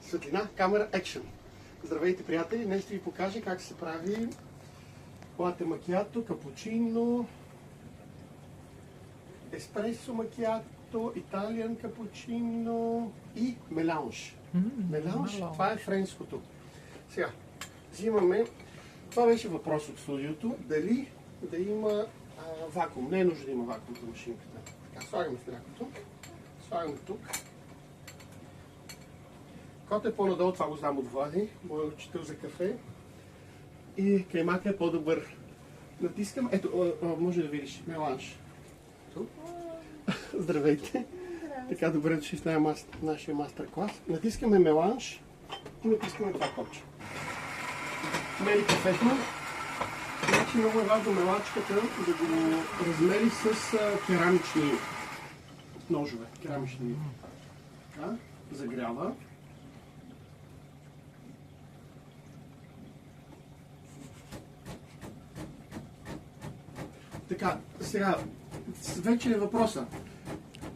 Светлина, камера, екшен. Здравейте, приятели! Днес ще ви покажа как се прави лате макиато, капучино, еспресо макиато, италиан капучино и меланж. Меланж, това е френското. Сега, взимаме... Това беше въпрос от студиото, дали да има вакуум. Не е нужно да има вакуум за машинката. Така, слагаме в млякото, слагаме тук. Когато е по-надолу, това го знам от Влади, моят учител за кафе. И каймака е по-добър. Натискам, ето, може да видиш, меланж. Тук. Здравейте! Така, добре дошли в нашия мастер-клас. Натискаме меланж и натискаме това копче. Мери кафето. Значи много е важно мелачката да го размери с керамични ножове. Керамични. Така, загрява. Така, сега, вече е въпроса.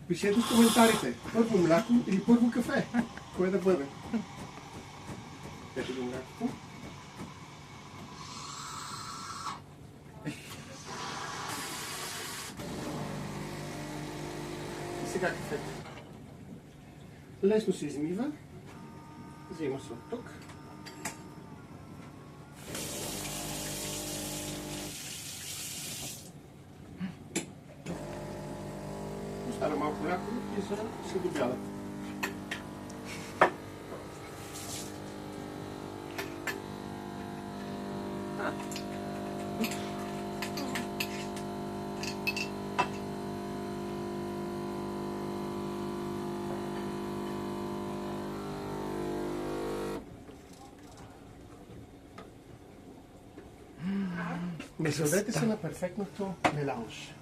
Пишете в коментарите, първо мляко или първо кафе? Кое да бъде? Ето го млякото. И сега кафето. Лесно се измива. Взима се от тук. Остана малко мляко и се добява. Насладете се на перфектното меланж.